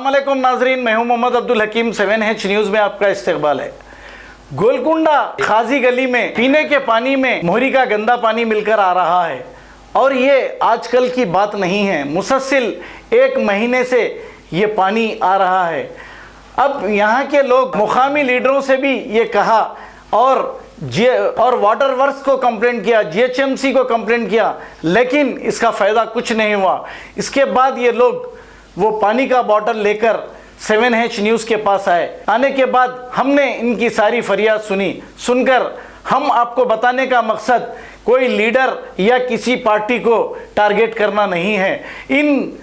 अस्सलामुअलैकुम नाजरीन, मैं हूं मोहम्मद अब्दुल हकीम। 7H न्यूज़ में आपका इस्तकबाल है। गोलकुंडा खाजी गली में पीने के पानी में मोहरी का गंदा पानी मिलकर आ रहा है और ये आजकल की बात नहीं है, मुसलसल 1 महीने से ये पानी आ रहा है। अब यहाँ के लोग मुकामी लीडरों से भी ये कहा और वाटर वर्क्स को कंप्लेंट किया, GHMC को कंप्लेंट किया, लेकिन इसका फ़ायदा कुछ नहीं हुआ। इसके बाद ये लोग वो पानी का बॉटल लेकर 7H न्यूज़ के पास आए। आने के बाद हमने इनकी सारी फरियाद सुनकर हम आपको बताने का मकसद कोई लीडर या किसी पार्टी को टारगेट करना नहीं है। इन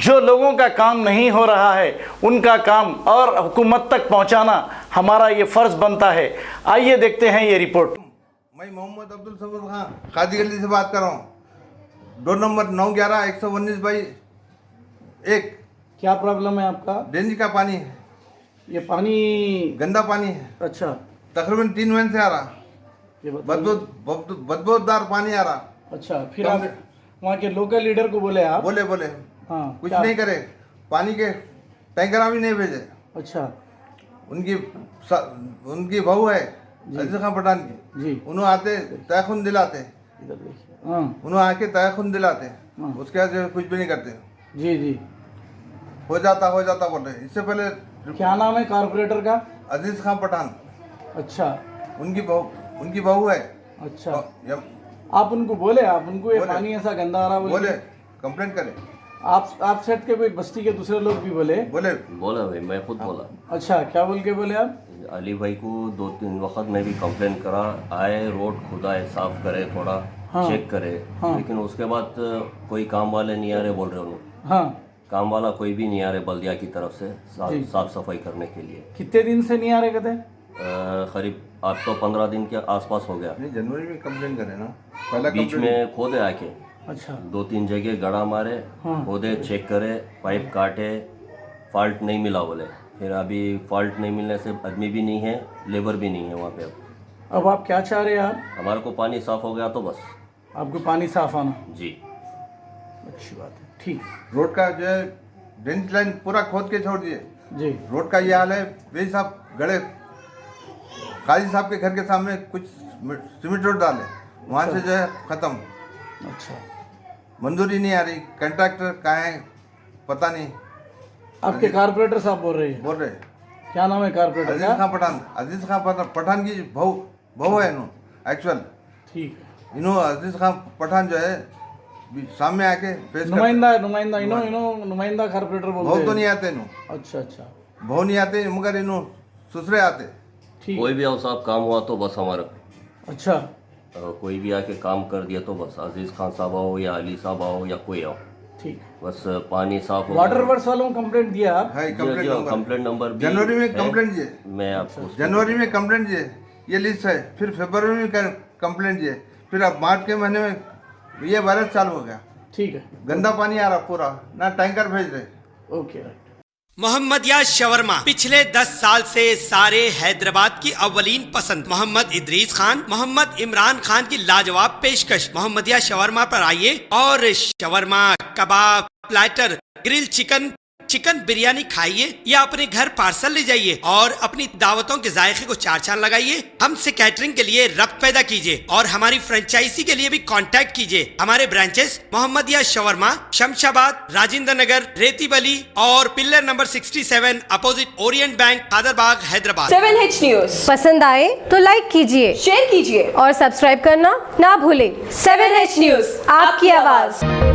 जो लोगों का काम नहीं हो रहा है उनका काम और हुकूमत तक पहुंचाना हमारा ये फ़र्ज़ बनता है। आइए देखते हैं ये रिपोर्ट। मैं मोहम्मद अब्दुल समद खान खादी गली से बात कर रहा हूँ। Door number 911-119/1। क्या प्रॉब्लम है आपका? ड्रेनेज का पानी है, ये पानी गंदा पानी है। अच्छा, तकरीबन 3 महीने से आ रहा, ये बताइए। बदबूदार पानी आ रहा। अच्छा, फिर आप वहाँ के लोकल लीडर को बोले आप? बोले हाँ, कुछ क्या? नहीं करे, पानी के टैंकर भी नहीं भेजे। अच्छा उनकी बहू है अजीज खान पठान की जी, उन्होंने आते तयखुन दिलाते, इधर देखिए। हाँ उन्होंने आके तयखुन दिलाते, हाँ। उसके बाद कुछ भी नहीं करते। जी जी, हो जाता बोल रहे। इससे पहले क्या नाम है कारपोरेटर का? अजीज खान पठान, अच्छा उनकी बहू है। अच्छा, या आप उनको बोले, आप उनको ये बोले। पानी ऐसा गंदा आ रहा बोले कंप्लेंट करे। आप सेट के कोई बस्ती के दूसरे लोग भी बोले? बोला भाई, मैं खुद बोला। अच्छा, क्या बोल के बोले आप? अली भाई को 2-3 वक्त मैं भी कंप्लेंट करा, आए रोड खुदाए साफ करे, थोड़ा हाँ। चेक करे, हाँ। लेकिन उसके बाद कोई काम वाले नहीं आ रहे बोल रहे उन्होंने। हाँ, काम वाला कोई भी नहीं आ रहे बल्दिया की तरफ से जी। साफ सफाई करने के लिए। कितने दिन से नहीं आ रहे कहते? करीब अब तो 15 दिन के आसपास हो गया। नहीं, जनवरी में कंप्लेंट करे ना, पहला बीच में खोदे आके अच्छा 2-3 जगह गड़ा मारे, हाँ। खोदे, चेक करे, पाइप काटे, फॉल्ट नहीं मिला बोले। फिर अभी फॉल्ट नहीं मिलने से आदमी भी नहीं है, लेबर भी नहीं है वहाँ पे। अब आप क्या चाह रहे हैं आप? हमारे को पानी साफ हो गया तो बस। आपको पानी साफ आना? जी, अच्छी बात है, ठीक। रोड का जो है ड्रेनेज लाइन पूरा खोद के छोड़ दिए। जी, रोड का ये हाल है। वे साहब गड़े काजी साहब के घर के सामने कुछ सीमेंट रोड डाले, वहाँ से जो है ख़त्म। अच्छा, मंजूरी नहीं आ रही, कंट्रैक्टर कहाँ है पता नहीं। आपके कारपोरेटर साहब बोल रहे हैं? बोल रहे क्या नाम है कारपोरेटर अजीज का? खान पठान, अजीज खान पठान की बहू है इन्हों एक्चुअल। ठीक है, इन्हों अजीज खान पठान जो है सामने आके पेश नुमाइंदा नुमाइंदा कारपोरेटर बोल बहू रहे तो हैं? नहीं आते इन्हों, अच्छा अच्छा, बहू नहीं आते, मगर इन्हों ससुरे आते। ठीक। कोई भी साहब काम हुआ तो बस हमारा अच्छा, कोई भी आके काम कर दिया तो बस, अजीज खान साहब आओ या अली साहब आओ या कोई आओ, ठीक। बस पानी साफ हो। वाटर वर्क्स वालों को कंप्लेंट दिया आप? है कंप्लेंट नंबर भी जनवरी में है। कंप्लेंट दिए, मैं आपको जनवरी में कंप्लेंट दिए, ये लिस्ट है। फिर फरवरी में कंप्लेंट दिए, फिर अब मार्च के महीने में ये वायरस चालू हो गया। ठीक है, गंदा पानी आ रहा पूरा, ना टैंकर भेज रहे। Okay right. मोहम्मदिया शवरमा पिछले 10 साल से सारे हैदराबाद की अव्वलीन पसंद मोहम्मद इदरीस खान, मोहम्मद इमरान खान की लाजवाब पेशकश। मोहम्मदिया शवरमा पर आइए और शवरमा, कबाब, प्लेटर, ग्रिल चिकन बिरयानी खाइए या अपने घर पार्सल ले जाइए और अपनी दावतों के जायके को 4 चांद लगाइए। हमसे कैटरिंग के लिए रब्त पैदा कीजिए और हमारी फ्रेंचाइजी के लिए भी कांटेक्ट कीजिए। हमारे ब्रांचेस मोहम्मदिया शवरमा, शमशाबाद, राजेंद्र नगर, रेती बली और pillar number 67 opposite Orient bank, Khadarbagh, Hyderabad. 7H news पसंद आए तो लाइक कीजिए, शेयर कीजिए और सब्सक्राइब करना ना भूलें। 7H न्यूज, आपकी आवाज।